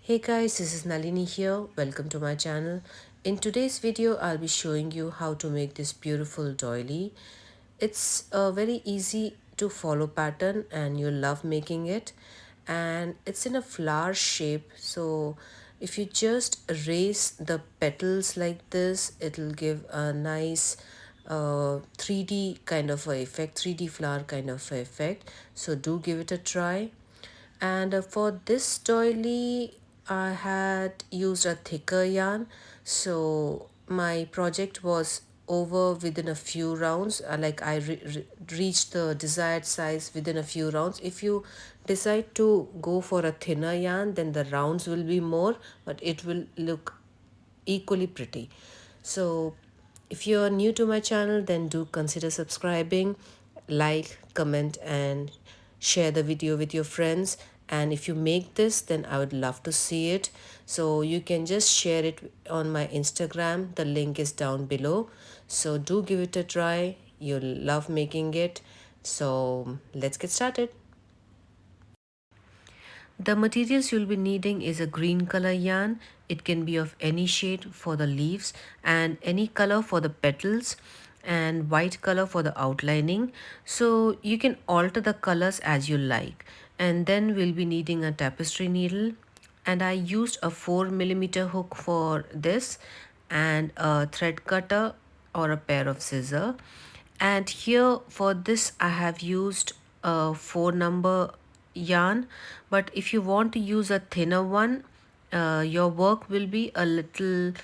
Hey guys, this is Nalini here. Welcome to my channel. In today's video, I'll be showing you how to make this beautiful doily. It's a very easy to follow pattern and you'll love making it. And it's in a flower shape. So if you just raise the petals like this, it'll give a nice 3D kind of a effect, 3D flower kind of a effect. So do give it a try. And for this doily, I had used a thicker yarn. So my project was over within a few rounds. Like I reached the desired size within a few rounds. If you decide to go for a thinner yarn, then the rounds will be more, but it will look equally pretty. So if you're new to my channel, then do consider subscribing, like, comment, and share the video with your friends. And if you make this, then I would love to see it. So you can just share it on my Instagram. The link is down below. So do give it a try. You'll love making it. So let's get started. The materials you'll be needing is a green color yarn. It can be of any shade for the leaves and any color for the petals and white color for the outlining. So you can alter the colors as you like. And then we'll be needing a tapestry needle. And I used a 4mm hook for this and a thread cutter or a pair of scissors. And here for this I have used a 4 number yarn, but if you want to use a thinner one, your work will be a little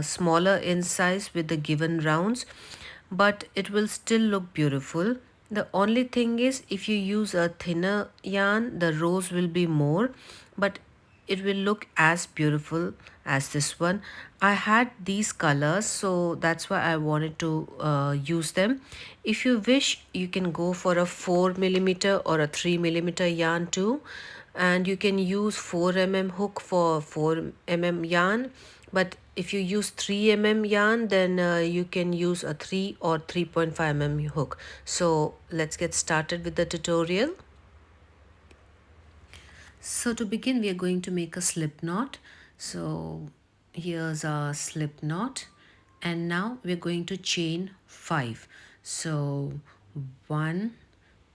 smaller in size with the given rounds, but it will still look beautiful. The only thing is, if you use a thinner yarn, the rows will be more, but it will look as beautiful as this one. I had these colors, so that's why I wanted to use them. If you wish, you can go for a 4mm or a 3mm yarn too, and you can use 4mm hook for 4mm yarn. But if you use 3mm yarn, then you can use a 3 or 3.5mm hook. So let's get started with the tutorial. So to begin, we are going to make a slip knot. So here's our slip knot, and now we're going to chain 5. So 1,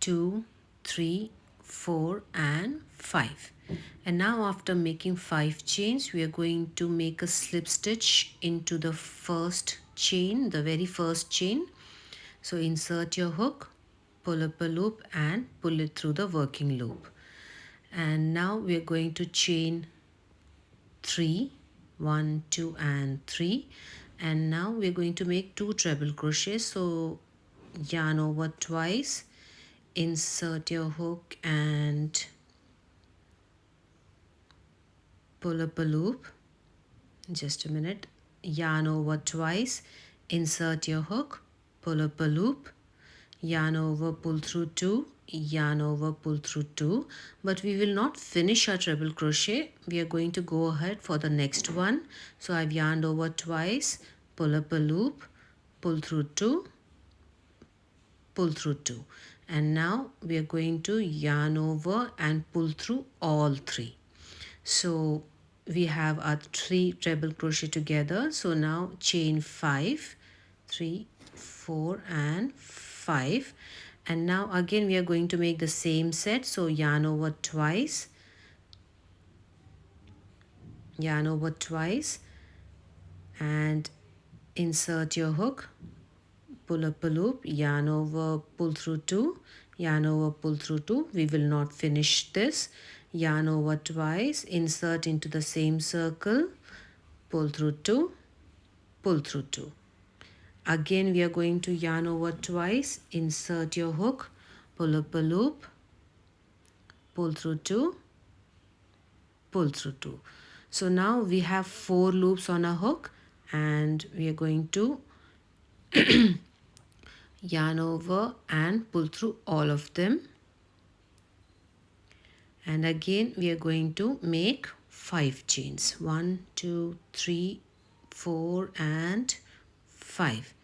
2, 3, 4 and 5. And now after making 5 chains, we are going to make a slip stitch into the first chain, the very first chain. So insert your hook, pull up a loop and pull it through the working loop. And now we are going to chain 3, 1, 2 and 3, and now we're going to make 2 treble crochets. So yarn over twice, insert your hook and pull up a loop. Just a minute. Yarn over twice, insert your hook, pull up a loop, yarn over, pull through 2, yarn over, pull through 2. But we will not finish our treble crochet. We are going to go ahead for the next one. So I've yarned over twice, pull up a loop, pull through 2, pull through 2. And now we are going to yarn over and pull through all 3. So we have our 3 treble crochet together. So now chain 5, 3, 4 and 5. And now again we are going to make the same set. So yarn over twice, yarn over twice and insert your hook, pull up a loop, yarn over, pull through 2, yarn over, pull through 2. We will not finish this. Yarn over twice, insert into the same circle, pull through 2, pull through 2. Again we are going to yarn over twice, insert your hook, pull up a loop, pull through 2, pull through 2. So now we have 4 loops on a hook, and we are going to yarn over and pull through all of them. And again we are going to make 5 chains. 1, 2, 3, 4 and 5.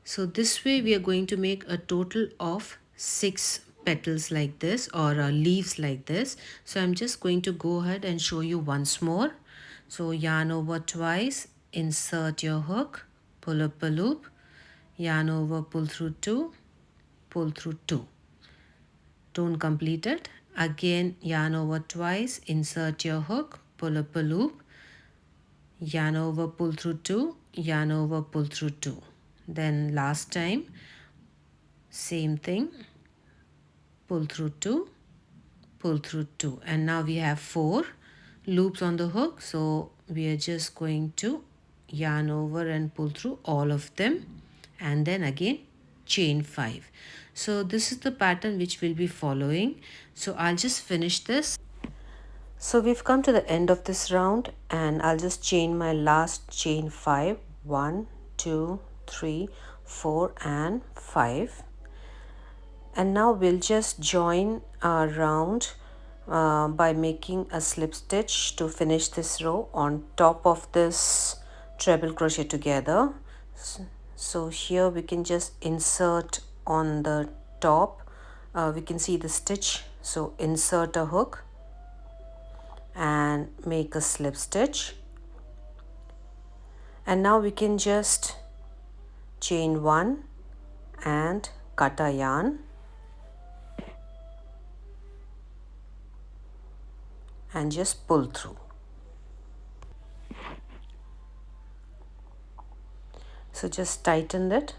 So this way we are going to make a total of 6 petals like this or leaves like this. So I'm just going to go ahead and show you once more. So yarn over twice, insert your hook, pull up a loop, yarn over, pull through 2, pull through 2. Don't complete it. Again, yarn over twice, insert your hook, pull up a loop, yarn over, pull through 2, yarn over, pull through 2. Then last time, same thing, pull through 2, pull through 2, and now we have 4 loops on the hook. So we are just going to yarn over and pull through all of them, and then again chain 5. So this is the pattern which we'll be following. So I'll just finish this. So we've come to the end of this round, and I'll just chain my last chain 5. 1, 2, 3, 4 and 5. And now we'll just join our round by making a slip stitch to finish this row on top of this treble crochet together. So here we can just insert on the top. We can see the stitch. So insert a hook and make a slip stitch. And now we can just chain 1 and cut a yarn. And just pull through. So just tighten it.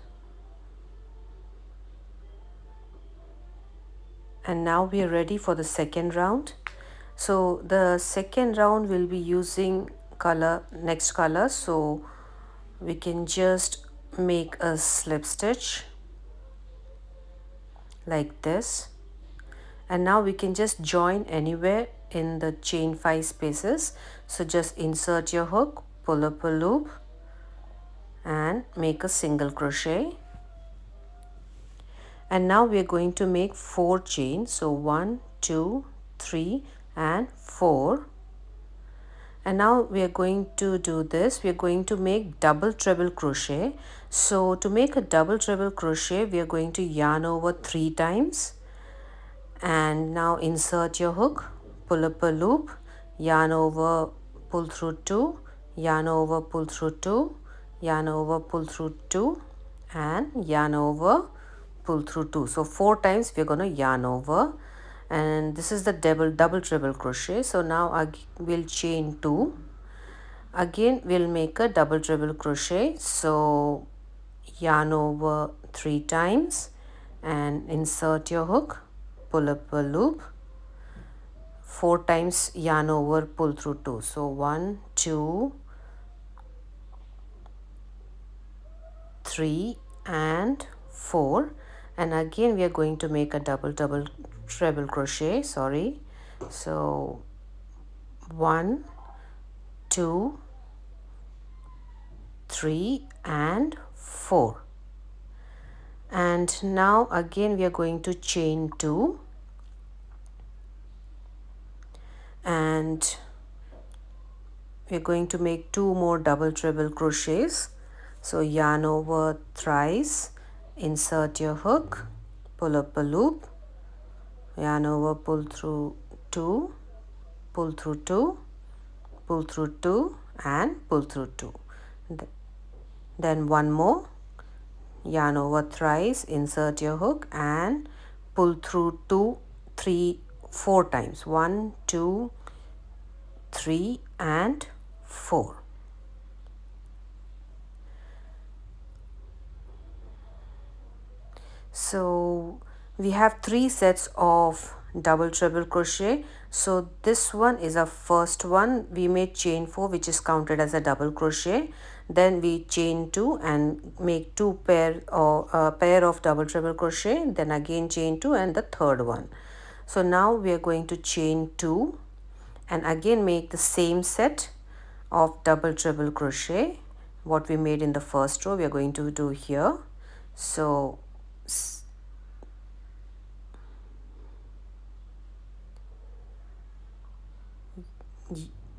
And now we are ready for the second round. So the second round will be using next color. So we can just make a slip stitch like this. And now we can just join anywhere in the chain 5 spaces. So just insert your hook, pull up a loop and make a single crochet. And now we are going to make 4 chains. So 1, 2, 3 and 4. And now we are going to do this. We are going to make double treble crochet. So to make a double treble crochet, we are going to yarn over 3 times. And now insert your hook, pull up a loop, yarn over, pull through 2, yarn over, pull through 2, yarn over, pull through 2 and yarn over, pull through 2. So 4 times we're going to yarn over, and this is the double treble crochet. So now we'll chain 2. Again we'll make a double treble crochet. So yarn over 3 times and insert your hook, pull up a loop, 4 times yarn over, pull through 2. So 1, 2, 3 and 4. And again we are going to make a double treble crochet. So 1, 2, 3 and 4. And now again we are going to chain 2 and we're going to make 2 more double treble crochets. So yarn over thrice, insert your hook, pull up a loop, yarn over, pull through 2, pull through 2, pull through 2 and pull through 2. Then 1 more, yarn over thrice, insert your hook and pull through 2, 3, 4 times. 1, 2, 3 and 4. So we have 3 sets of double treble crochet. So this one is our first one. We made chain 4, which is counted as a double crochet. Then we chain 2 and make 2 pair of double treble crochet. Then again chain 2 and the third one. So now we are going to chain 2 and again make the same set of double treble crochet. What we made in the first row we are going to do here. So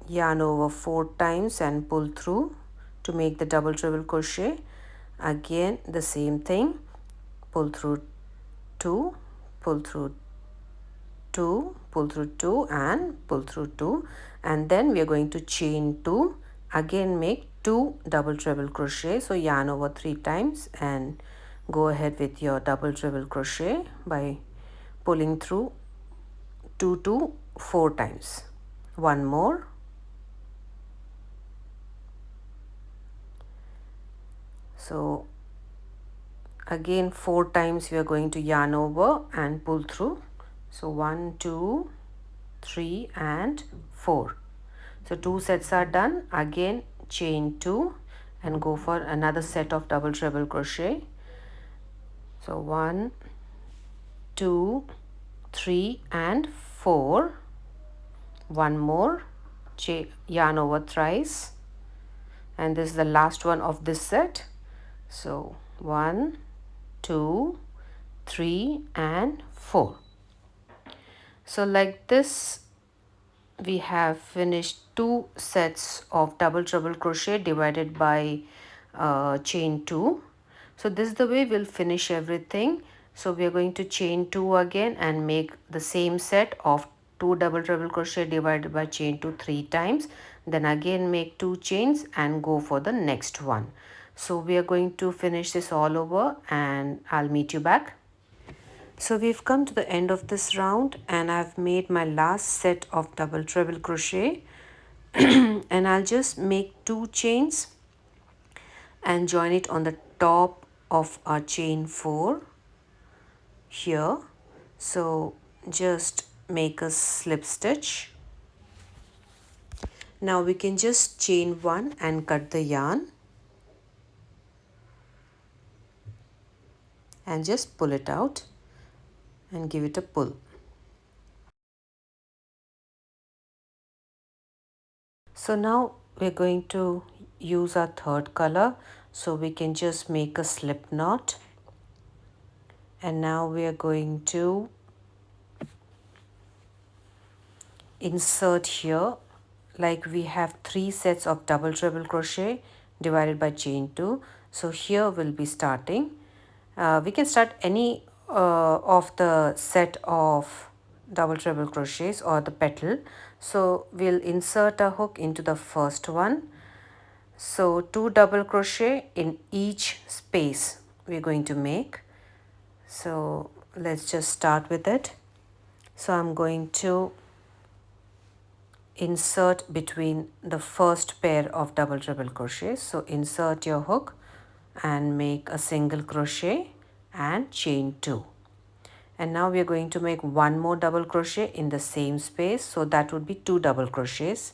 yarn over 4 times and pull through to make the double treble crochet. Again the same thing, pull through 2, pull through 2, pull through 2 and pull through 2, and then we are going to chain 2, again make 2 double treble crochet. So yarn over 3 times and go ahead with your double treble crochet by pulling through 2 to 4 times. One more. So again 4 times we are going to yarn over and pull through. So 1, 2, 3 and 4. So 2 sets are done. Again chain 2 and go for another set of double treble crochet. So 1, 2, 3 and 4. One more, yarn over thrice, and this is the last one of this set. So 1, 2, 3 and 4. So like this we have finished 2 sets of double treble crochet divided by chain 2. So this is the way we'll finish everything. So we are going to chain 2 again and make the same set of 2 double treble crochet divided by chain 2 3 times, then again make 2 chains and go for the next one. So we are going to finish this all over and I'll meet you back. So we've come to the end of this round and I've made my last set of double treble crochet and I'll just make 2 chains and join it on the top of our chain 4 here. So just make a slip stitch. Now we can just chain 1 and cut the yarn and just pull it out and give it a pull. So now we're going to use our third color, so we can just make a slip knot, and now we are going to insert here, like we have 3 sets of double treble crochet divided by chain 2. So here we'll be starting. We can start any of the set of double treble crochets or the petal. So we'll insert a hook into the first one. So 2 double crochet in each space we're going to make. So let's just start with it. So I'm going to insert between the first pair of double treble crochets. So insert your hook and make a single crochet and chain 2. And now we are going to make one more double crochet in the same space, so that would be 2 double crochets.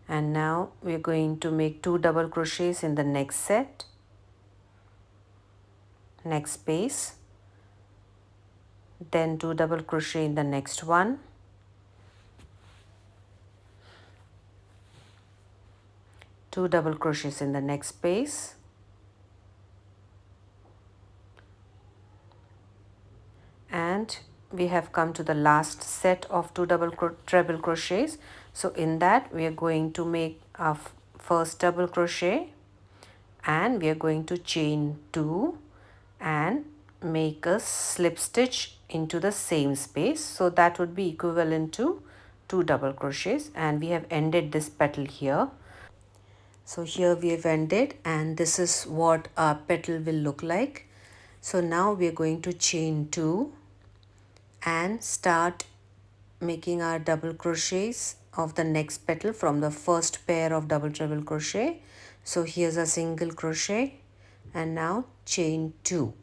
And now we are going to make 2 double crochets in the next set, next space, then 2 double crochet in the next one, 2 double crochets in the next space, and we have come to the last set of 2 treble crochets. So in that we are going to make our first double crochet and we are going to chain 2 and make a slip stitch into the same space. So that would be equivalent to 2 double crochets, and we have ended this petal here. So here we have ended, and this is what our petal will look like. So now we are going to chain 2 and start making our double crochets of the next petal from the first pair of double treble crochet. So here's a single crochet and now chain 2,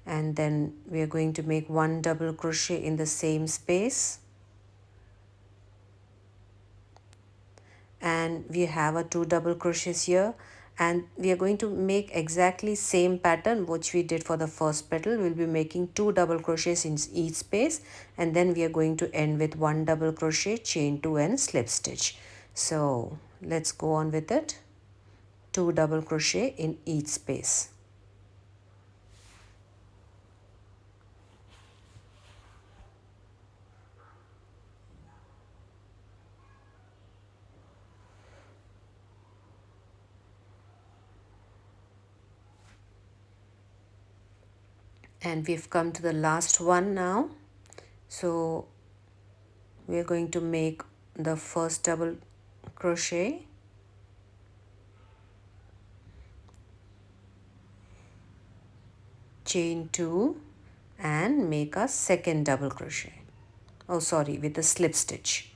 and then we are going to make 1 double crochet in the same space, and we have a 2 double crochets here, and we are going to make exactly same pattern which we did for the first petal. We'll be making 2 double crochets in each space, and then we are going to end with 1 double crochet, chain 2 and slip stitch. So let's go on with it. 2 double crochet in each space. And we've come to the last one now. So we're going to make the first double crochet, chain 2 and make a second double crochet. Oh sorry, with a slip stitch.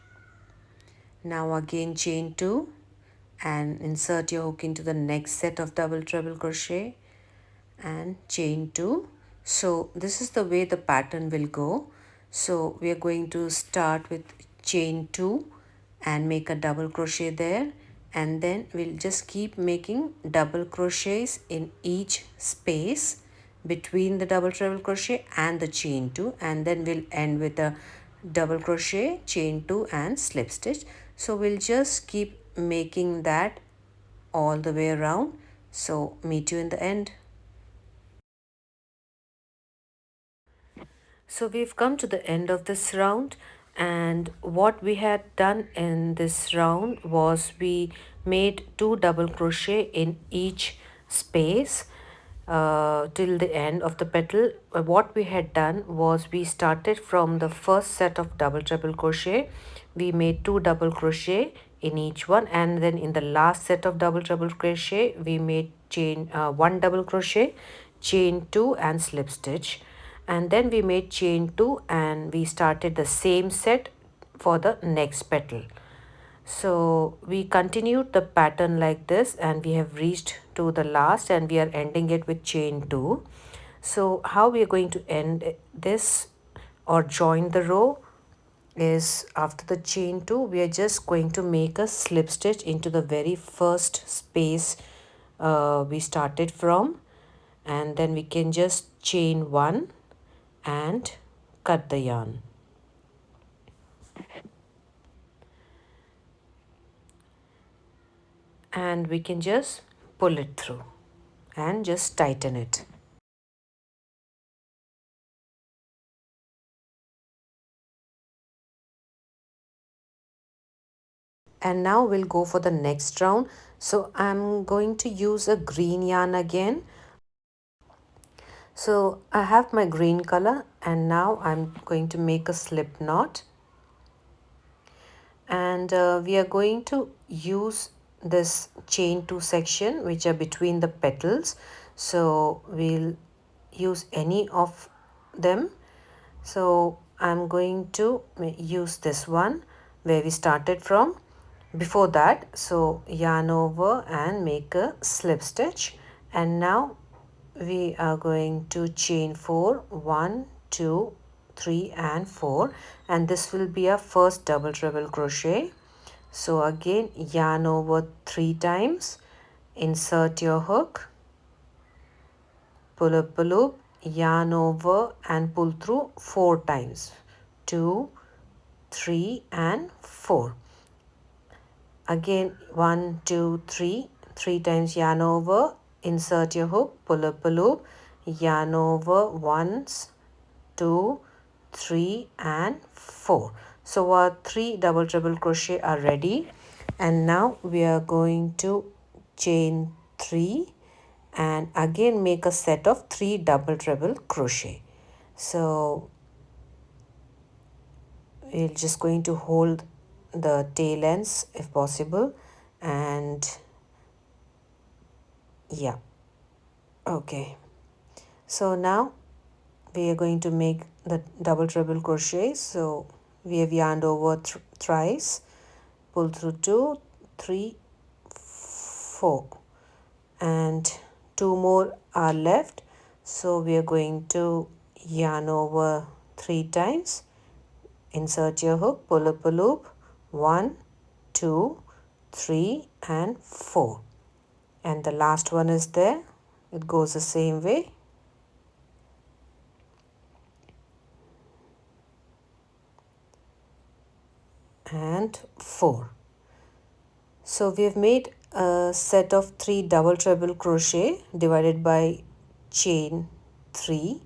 Now again chain 2 and insert your hook into the next set of double treble crochet and chain 2. So this is the way the pattern will go. So we are going to start with chain 2 and make a double crochet there, and then we'll just keep making double crochets in each space between the double treble crochet and the chain 2, and then we'll end with a double crochet, chain 2 and slip stitch. So we'll just keep making that all the way around. So meet you in the end. So we've come to the end of this round, and what we had done in this round was we made 2 double crochet in each space till the end of the petal. What we had done was we started from the first set of double treble crochet. We made 2 double crochet in each one, and then in the last set of double treble crochet we made chain 1 double crochet, chain 2 and slip stitch, and then we made chain 2 and we started the same set for the next petal. So we continued the pattern like this, and we have reached to the last and we are ending it with chain 2. So how we are going to end this or join the row is, after the chain 2 we are just going to make a slip stitch into the very first space we started from, and then we can just chain 1 and cut the yarn. And we can just pull it through and just tighten it. And now we'll go for the next round. So I'm going to use a green yarn again. So I have my green color, and now I'm going to make a slip knot, and we are going to use this chain 2 section which are between the petals. So we'll use any of them. So I'm going to use this one where we started from before that. So yarn over and make a slip stitch, and now we are going to chain 4, 1 2 3 and 4, and this will be our first double treble crochet. So again yarn over 3 times, insert your hook, pull up a loop, yarn over and pull through 4 times, 2 3 and 4. Again 1 2 3, 3 times yarn over, insert your hook, pull up a loop, yarn over once, 2 3 and 4. So our 3 double treble crochet are ready, and now we are going to chain 3 and again make a set of 3 double treble crochet. So we're just going to hold the tail ends if possible, and yeah, okay. So now we are going to make the double treble crochet. So we have yarned over thrice, pull through 2 3 4, and 2 more are left. So we are going to yarn over 3 times, insert your hook, pull up a loop, 1 2 3 and 4, and the last one is there. It goes the same way. And 4. So we have made a set of 3 double treble crochet divided by chain 3,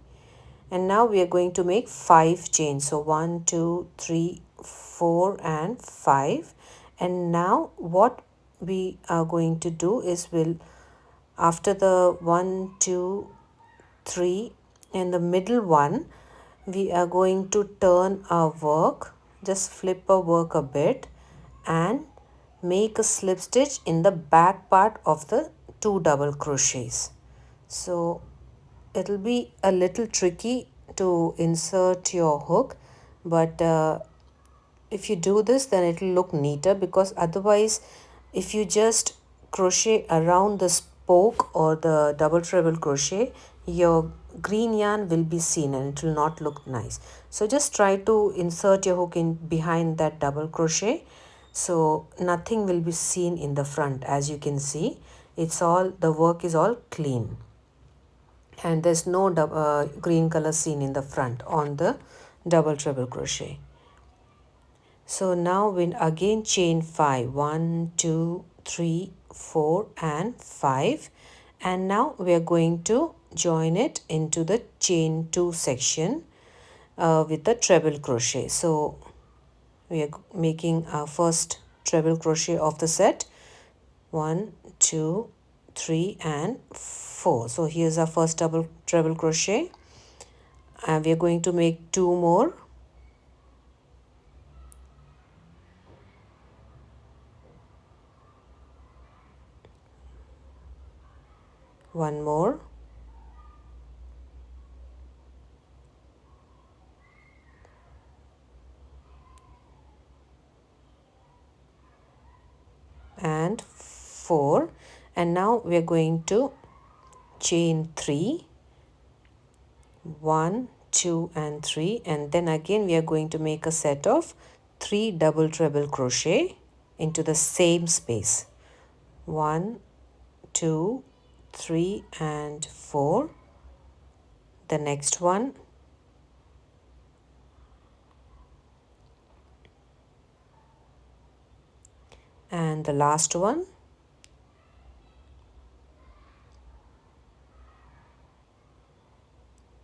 and now we are going to make 5 chains. So 1 2 3 4 and 5. And now what we are going to do is, we'll, after the 1 2 3 In the middle one, we are going to turn our work, just flip our work a bit and make a slip stitch in the back part of the 2 double crochets. So it'll be a little tricky to insert your hook, but if you do this, then it will look neater, because otherwise if you just crochet around the spoke or the double treble crochet, your green yarn will be seen and it will not look nice. So just try to insert your hook in behind that double crochet, so nothing will be seen in the front. As you can see, it's all, the work is all clean and there's no green color seen in the front on the double treble crochet. So now we'll again chain 5, 1, 2, 3, 4 and 5, and now we are going to join it into the chain 2 section with the treble crochet. So we are making our first treble crochet of the set, 1, 2, 3 and 4. So here's our first double treble crochet, and we are going to make 2 more. One more, and 4, and now we are going to chain 3, 1, 2 and 3, and then again we are going to make a set of 3 double treble crochet into the same space, 1, 2, 3 and 4, the next one, and the last one,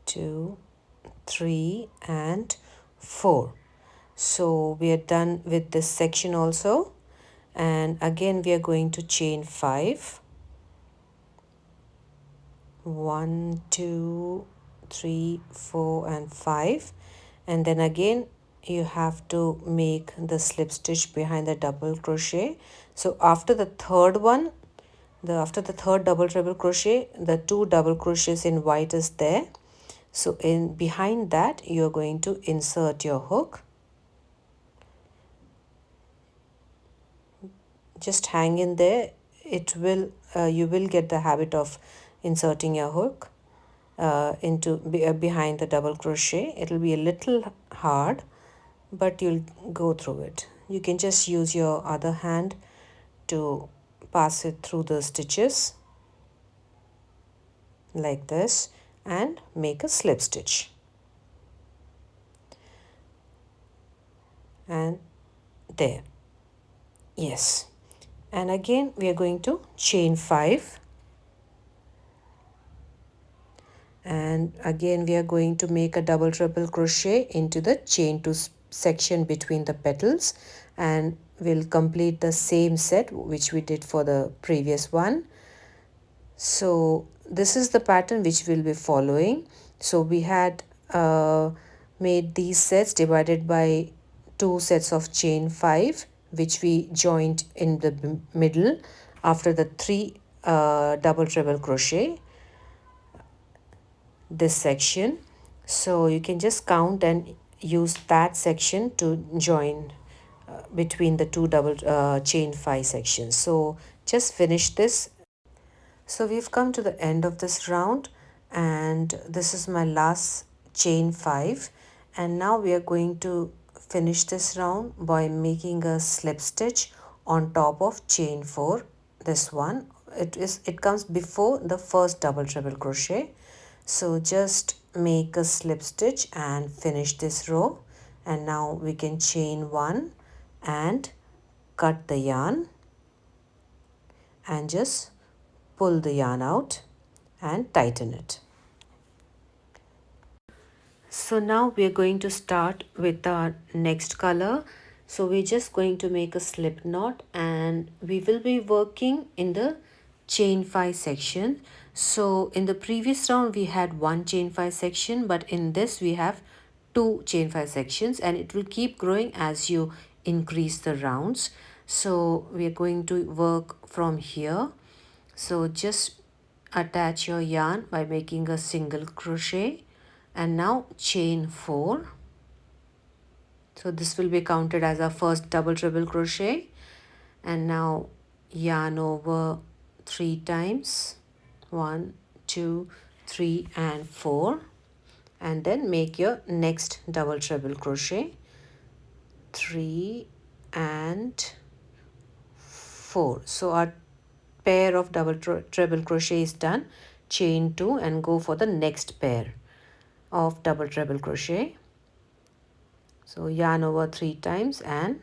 2, 3 and 4. So we are done with this section also, and again we are going to chain 5, 1, 2, 3, 4 and 5, and then again you have to make the slip stitch behind the double crochet. So after the third one, after the third double treble crochet, the 2 double crochets in white is there. So in behind that you are going to insert your hook. Just hang in there. It will you will get the habit of inserting your hook into behind the double crochet. It will be a little hard, but you'll go through it. You can just use your other hand to pass it through the stitches like this and make a slip stitch. And there, yes. And again we are going to chain 5, and again we are going to make a double treble crochet into the chain 2 section between the petals, and we'll complete the same set which we did for the previous one. So this is the pattern which we'll be following. So we had made these sets divided by 2 sets of chain 5, which we joined in the middle after the 3 double treble crochet, this section. So you can just count and use that section to join between the 2 double chain 5 sections. So just finish this. So we've come to the end of this round, and this is my last chain 5, and now we are going to finish this round by making a slip stitch on top of chain 4. This one, it comes before the first double treble crochet. So just make a slip stitch and finish this row, and now we can chain 1 and cut the yarn and just pull the yarn out and tighten it. So now we are going to start with our next color. So we're just going to make a slip knot, and we will be working in the chain 5 section. So in the previous round we had one chain 5 section, but in this we have two chain 5 sections, and it will keep growing as you increase the rounds. So we are going to work from here. So just attach your yarn by making a single crochet, and now chain 4. So this will be counted as our first double treble crochet, and now yarn over 3 times, 1 2 3 and 4, and then make your next double treble crochet, 3 and 4. So our pair of double treble crochet is done. Chain 2 and go for the next pair of double treble crochet. So yarn over 3 times and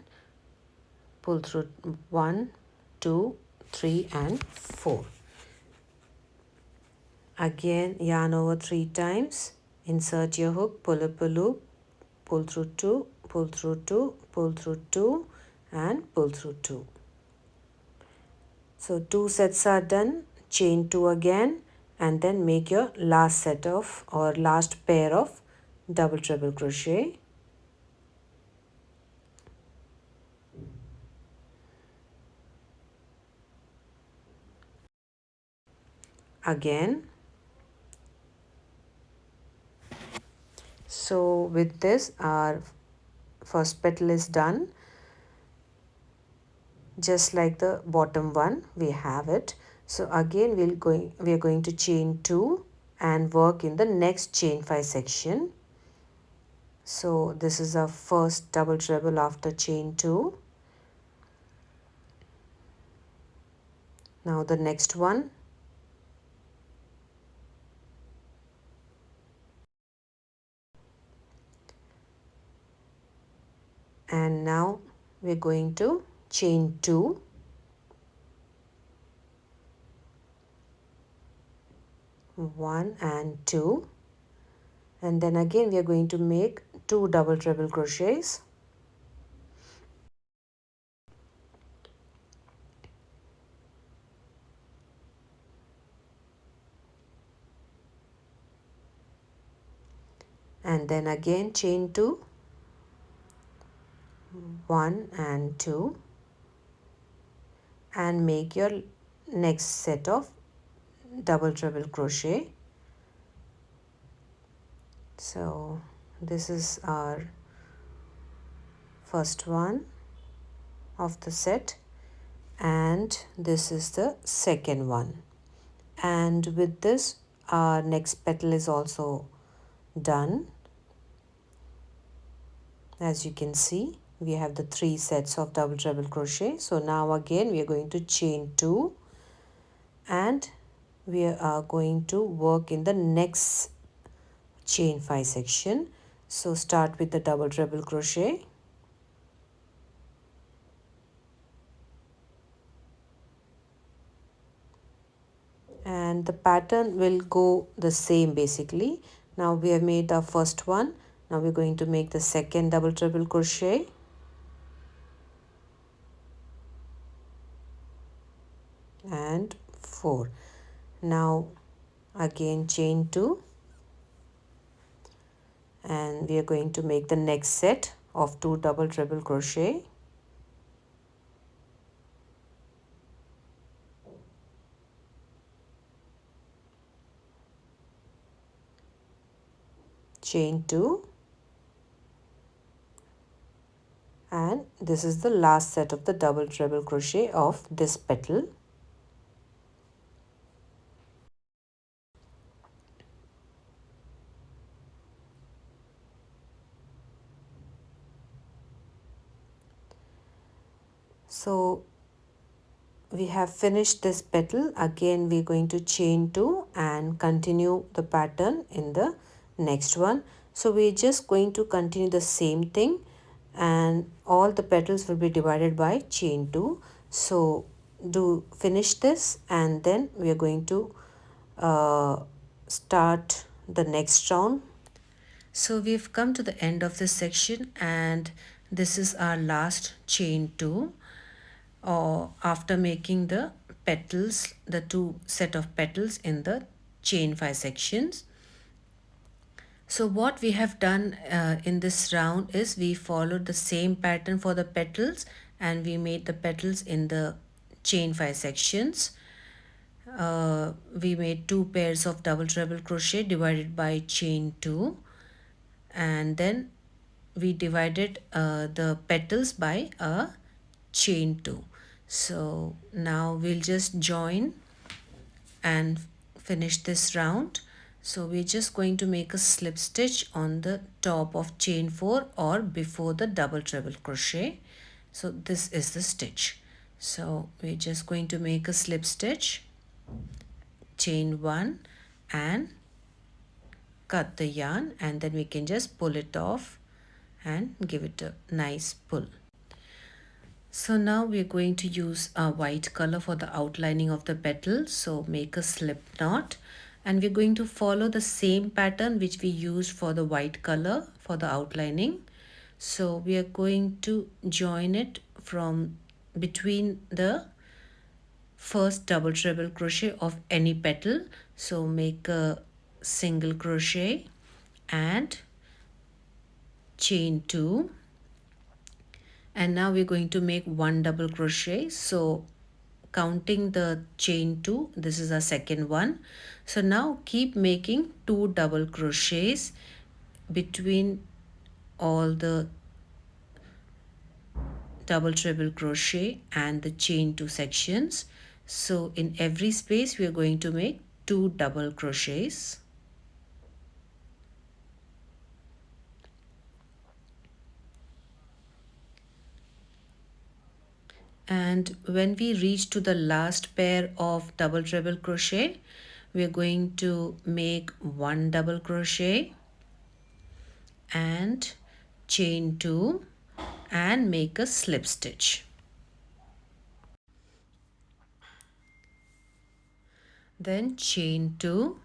pull through 1 2 3 and 4. Again yarn over 3 times, insert your hook, pull up a loop, pull through 2, pull through 2, pull through 2 and pull through 2. So 2 sets are done. Chain 2 again, and then make your last set of or last pair of double treble crochet. Again. So with this our first petal is done. Just like the bottom one, we have it. So again we are going to chain 2 and work in the next chain 5 section. So this is our first double treble after chain 2. Now the next one. And now we're going to chain 2, one and 2, and then again we are going to make 2 double treble crochets. And then again chain 2, 1 and 2, and make your next set of double treble crochet. So this is our first one of the set, and this is the second one. And with this our next petal is also done. As you can see, we have the 3 sets of double treble crochet. So now again we are going to chain 2 and we are going to work in the next chain 5 section. So start with the double treble crochet, and the pattern will go the same basically. Now we have made our first one. Now we're going to make the second double treble crochet, and 4. Now again chain 2, and we are going to make the next set of 2 double treble crochet, chain 2, and this is the last set of the double treble crochet of this petal. So we have finished this petal. Again we're going to chain 2 and continue the pattern in the next one. So we're just going to continue the same thing, and all the petals will be divided by chain 2. So do finish this, and then we are going to start the next round. So we've come to the end of this section, and this is our last chain 2, or after making the petals, the two set of petals in the chain 5 sections. So what we have done in this round is we followed the same pattern for the petals, and we made the petals in the chain 5 sections. We made 2 pairs of double treble crochet divided by chain 2, and then we divided the petals by a chain 2. So now we'll just join and finish this round. So we're just going to make a slip stitch on the top of chain 4 or before the double treble crochet. So this is the stitch. So we're just going to make a slip stitch, chain 1, and cut the yarn, and then we can just pull it off and give it a nice pull. So now we're going to use a white color for the outlining of the petal. So make a slip knot, and we're going to follow the same pattern which we used for the white color for the outlining. So we are going to join it from between the first double treble crochet of any petal. So make a single crochet and chain 2, and now we're going to make 1 double crochet. So counting the chain 2, this is our second one. So now keep making 2 double crochets between all the double treble crochet and the chain 2 sections. So in every space we are going to make 2 double crochets. And when we reach to the last pair of double treble crochet, we are going to make 1 double crochet and chain 2 and make a slip stitch. Then chain 2,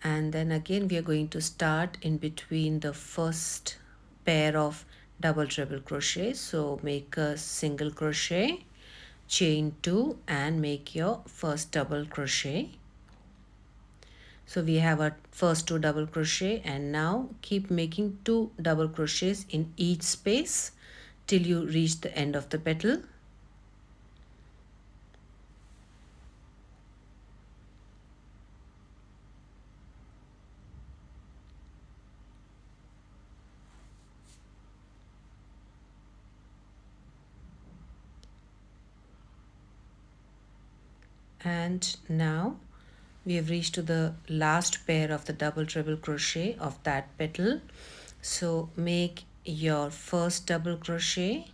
and then again we are going to start in between the first pair of double treble crochet. So make a single crochet, chain 2 and make your first double crochet. So we have our first 2 double crochet, and now keep making 2 double crochets in each space till you reach the end of the petal. And now we have reached to the last pair of the double treble crochet of that petal. So make your first double crochet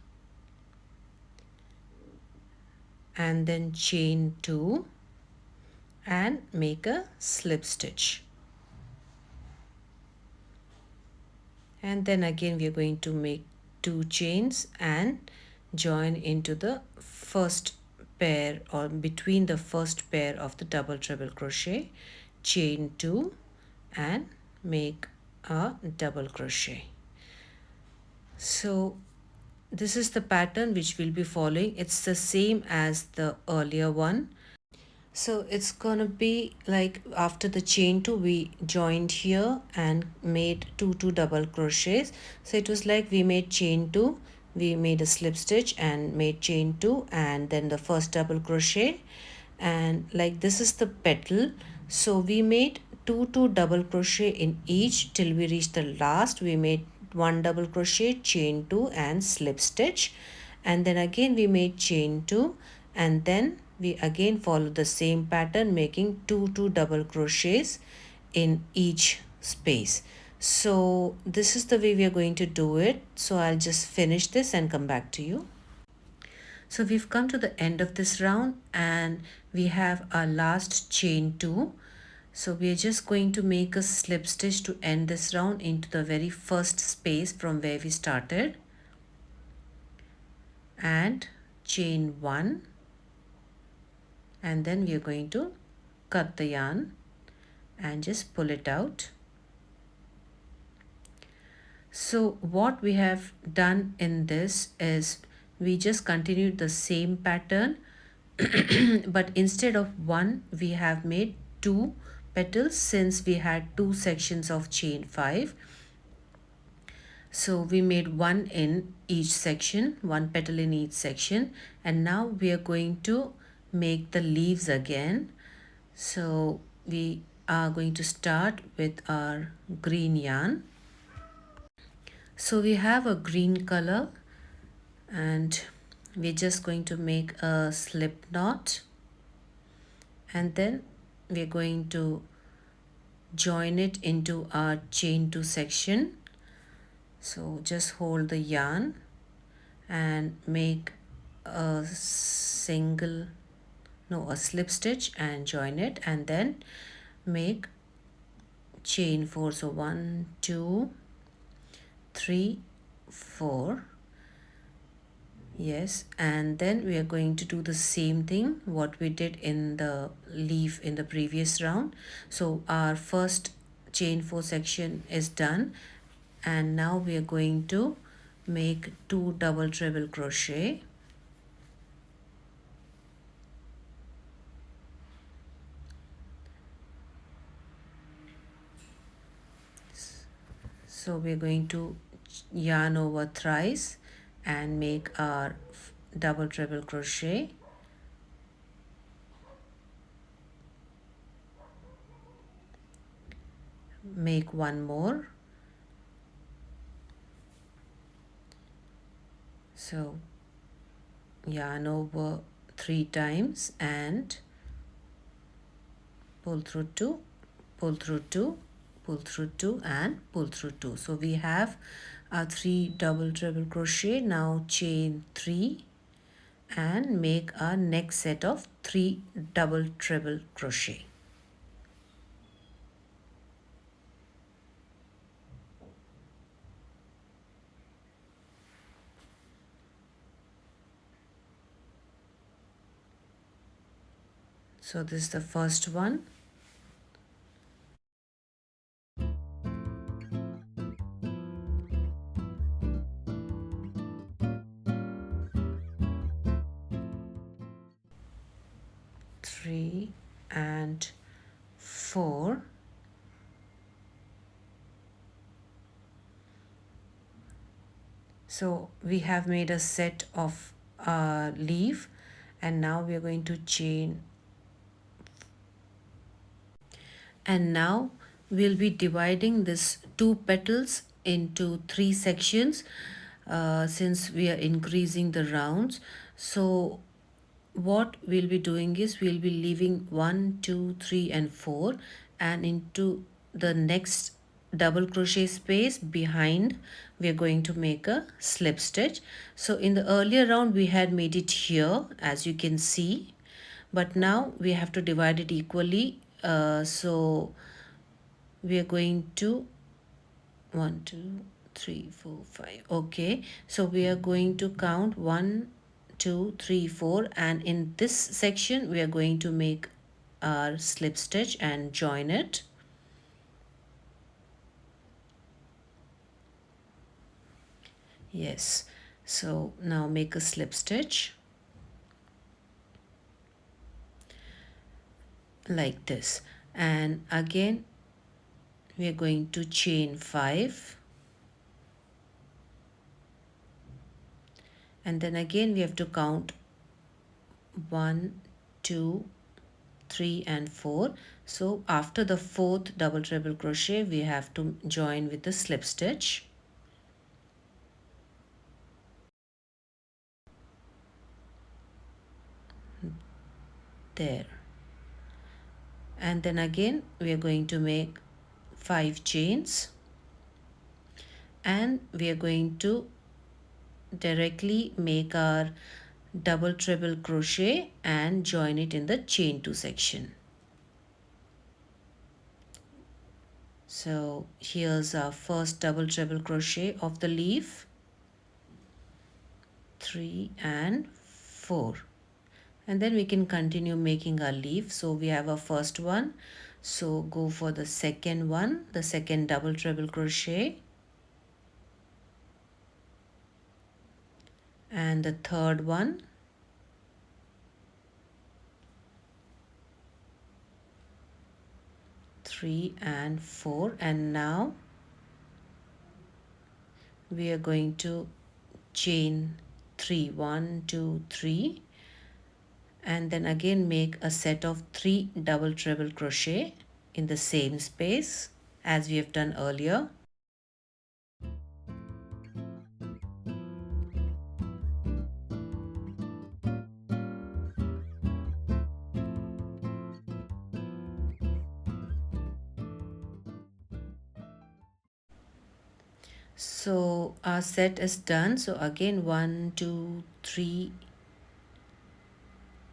and then chain 2 and make a slip stitch. And then again we are going to make 2 chains and join into the first pair or between the first pair of the double treble crochet, chain 2 and make a double crochet. So this is the pattern which we'll be following. It's the same as the earlier one. So it's gonna be like after the chain 2 we joined here and made 2 double crochets. So it was like we made chain 2, we made a slip stitch and made chain 2 and then the first double crochet, and like this is the petal. So we made 2 double crochet in each till we reached the last. We made 1 double crochet, chain 2 and slip stitch, and then again we made chain 2, and then we again follow the same pattern making 2 double crochets in each space. So this is the way we are going to do it. So I'll just finish this and come back to you. So we've come to the end of this round and we have our last chain 2. So we are just going to make a slip stitch to end this round into the very first space from where we started, and chain 1, and then we are going to cut the yarn and just pull it out. So what we have done in this is we just continued the same pattern but instead of one we have made two petals since we had two sections of chain 5. So we made one in each section, one petal in each section, and now we are going to make the leaves again. So we are going to start with our green yarn. So we have a green color and we're just going to make a slip knot, and then we're going to join it into our chain 2 section. So just hold the yarn and make a single, no, a slip stitch and join it, and then make chain 4. So 1 2 3 4. Yes, and then we are going to do the same thing what we did in the leaf in the previous round. So our first chain 4 section is done, and now we are going to make 2 double treble crochet. So we're going to yarn over thrice and make our double treble crochet. Make one more. So yarn over 3 times and pull through 2, pull through 2, pull through 2 and pull through 2. So we have our 3 double treble crochet. Now chain 3 and make our next set of 3 double treble crochet. So this is the first one. Three and 4. So we have made a set of leaf, and now we are going to chain, and now we'll be dividing this 2 petals into 3 sections since we are increasing the rounds. So what we'll be doing is we'll be leaving 1 2 3 and 4, and into the next double crochet space behind we are going to make a slip stitch. So in the earlier round we had made it here, as you can see, but now we have to divide it equally. So we are going to 1 2 3 4 5. Okay, so we are going to count 1 2 3 4, and in this section we are going to make our slip stitch and join it. Yes, so now make a slip stitch like this, and again we are going to chain 5, and then again we have to count 1 2 3 and 4. So after the 4th double treble crochet we have to join with the slip stitch. There, and then again we are going to make 5 chains, and we are going to directly make our double treble crochet and join it in the chain 2 section. So here's our first double treble crochet of the leaf, 3 and 4, and then we can continue making our leaf. So we have our first one, so go for the second one, the second double treble crochet, and the third one, 3 and 4, and now we are going to chain 3, 1 2 3, and then again make a set of 3 double treble crochet in the same space as we have done earlier. So our set is done. So again 1 2 3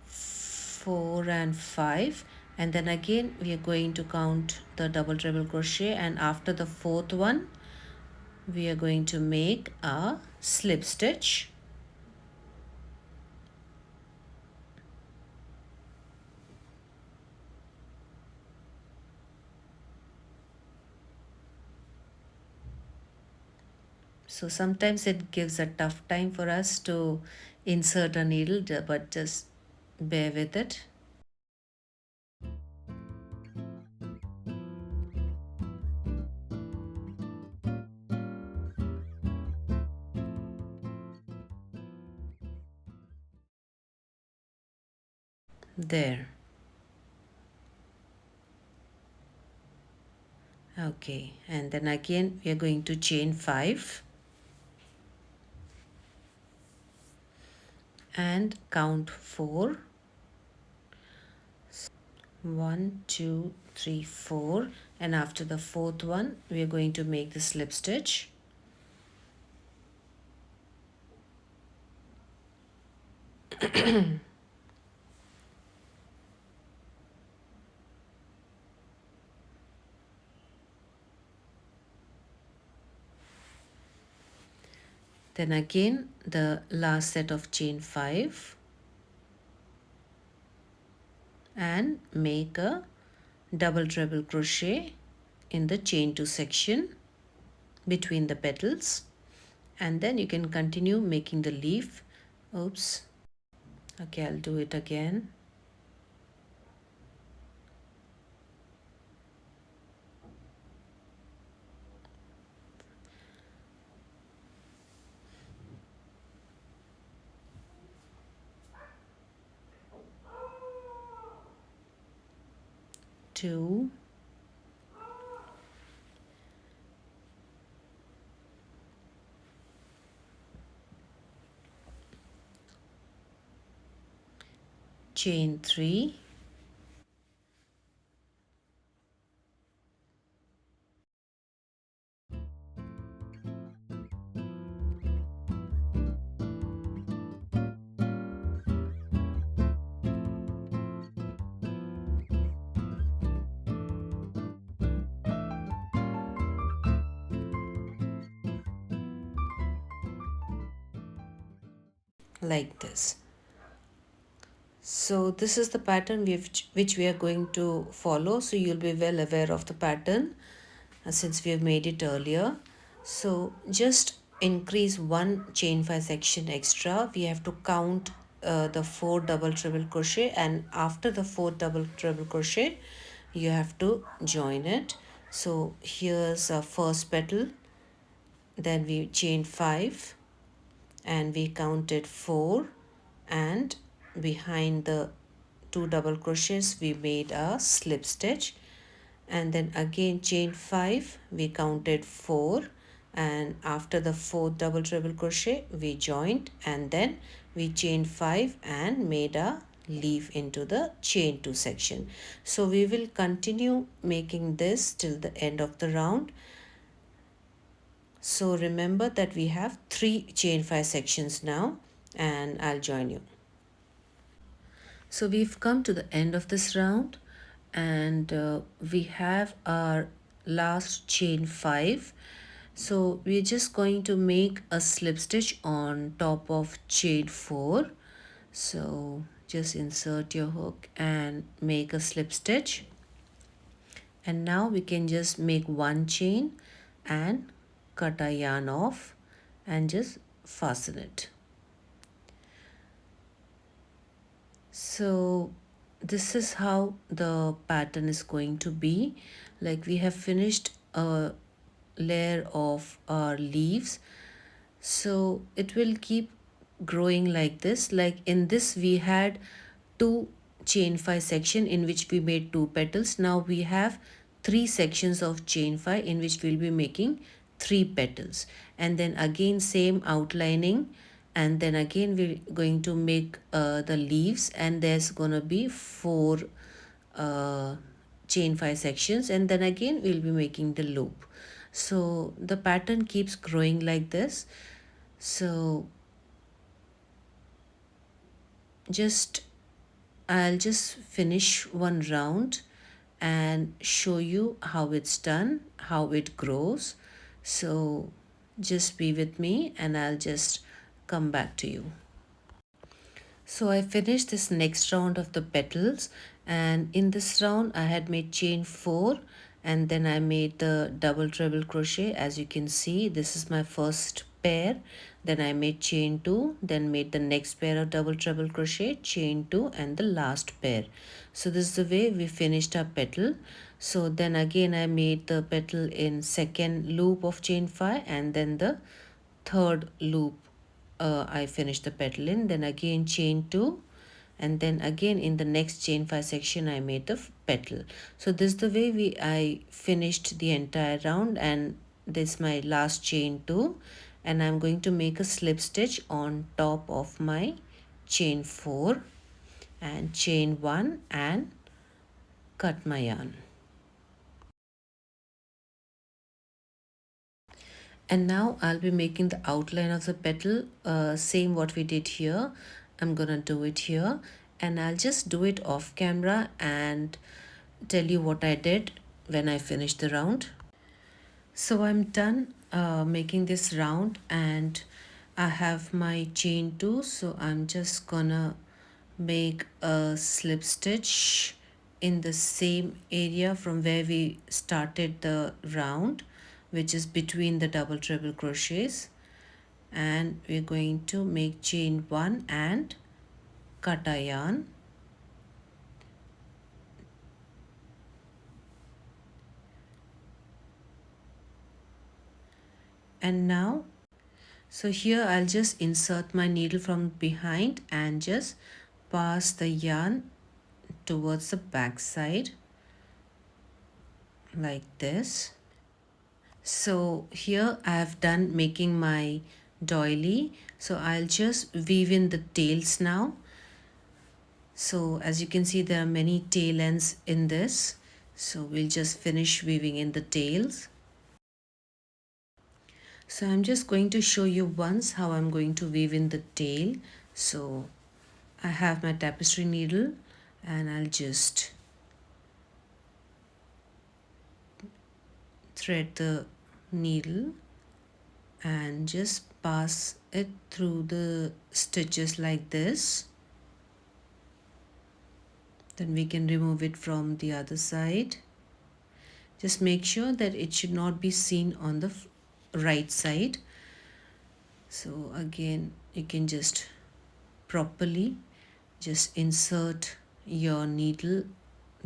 4 and 5, and then again we are going to count the double treble crochet, and after the fourth one we are going to make a slip stitch. So sometimes it gives a tough time for us to insert a needle, but just bear with it. There. Okay, and then again we are going to chain 5 and count 4. 1 2 3 4, and after the fourth one we are going to make the slip stitch. Then again the last set of chain 5 and make a double treble crochet in the chain 2 section between the petals, and then you can continue making the leaf. Oops. Okay, I'll do it again. Two, chain 3, like this. So this is the pattern which we are going to follow, so you'll be well aware of the pattern since we have made it earlier. So just increase one chain 5 section extra. We have to count the 4 double treble crochet, and after the 4 double treble crochet you have to join it. So here's our first petal, then we chain 5 and we counted 4, and behind the 2 double crochets we made a slip stitch, and then again chain 5, we counted 4, and after the 4th double treble crochet we joined, and then we chained 5 and made a leaf into the chain 2 section. So we will continue making this till the end of the round. So remember that we have 3 chain 5 sections now, and I'll join you. So we've come to the end of this round, and we have our last chain 5. So we're just going to make a slip stitch on top of chain 4. So just insert your hook and make a slip stitch, and now we can just make one chain and cut our yarn off and just fasten it. So this is how the pattern is going to be. Like we have finished a layer of our leaves, so it will keep growing like this. Like in this we had two chain 5 section in which we made two petals. Now we have three sections of chain 5 in which we'll be making three petals, and then again same outlining, and then again we're going to make the leaves, and there's gonna be four uh, chain 5 sections, and then again we'll be making the loop. So the pattern keeps growing like this. So just I'll just finish one round and show you how it's done, how it grows. So just be with me and I'll just come back to you. So I finished this next round of the petals, and in this round I had made chain 4, and then I made the double treble crochet. As you can see, this is my first pair. Then I made chain 2, then made the next pair of double treble crochet, chain 2, and the last pair. So this is the way we finished our petal. So then again I made the petal in second loop of chain 5, and then the third loop I finished the petal in, then again chain 2, and then again in the next chain 5 section I made the petal. So this is the way I finished the entire round, and this is my last chain 2, and I'm going to make a slip stitch on top of my chain 4 and chain 1 and cut my yarn. And now I'll be making the outline of the petal, same what we did here. I'm gonna do it here, and I'll just do it off camera and tell you what I did when I finished the round. So I'm done making this round, and I have my chain 2, so I'm just gonna make a slip stitch in the same area from where we started the round, which is between the double treble crochets, and we're going to make chain 1 and cut a yarn. And now, so here I'll just insert my needle from behind and just pass the yarn towards the back side like this. So here I have done making my doily, so I'll just weave in the tails now. So as you can see, there are many tail ends in this, so we'll just finish weaving in the tails. So I'm just going to show you once how I'm going to weave in the tail. So I have my tapestry needle, and I'll just thread the needle and just pass it through the stitches like this. Then we can remove it from the other side. Just make sure that it should not be seen on the right side. So again, you can just properly just insert your needle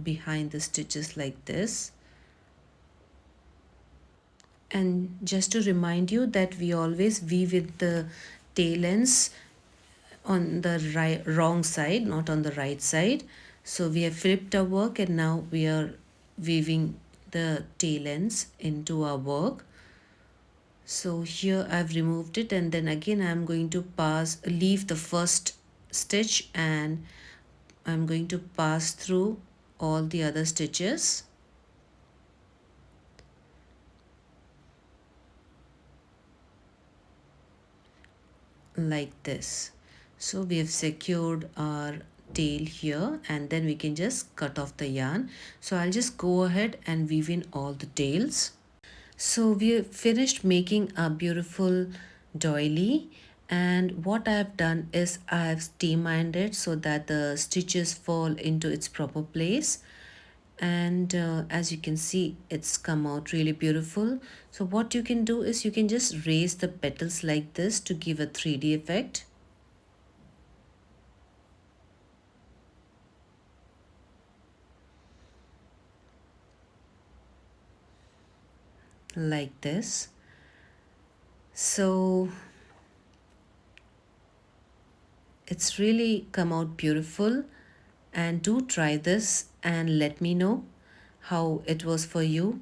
behind the stitches like this. And just to remind you that we always weave with the tail ends on the wrong side, not on the right side. So we have flipped our work, and now we are weaving the tail ends into our work. So here I've removed it, and then again I'm going to leave the first stitch, and I'm going to pass through all the other stitches like this. So we have secured our tail here, and then we can just cut off the yarn. So I'll just go ahead and weave in all the tails. So we have finished making a beautiful doily, and what I have done is I have steam ironed it so that the stitches fall into its proper place. And as you can see, it's come out really beautiful. So what you can do is you can just raise the petals like this to give a 3D effect. like this. So it's really come out beautiful, and do try this and let me know how it was for you.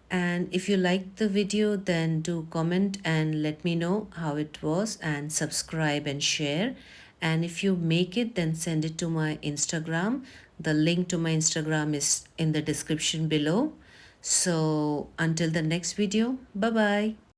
And if you liked the video, then do comment and let me know how it was, and subscribe and share. And if you make it, then send it to my Instagram. The link to my Instagram is in the description below. So until the next video, bye bye.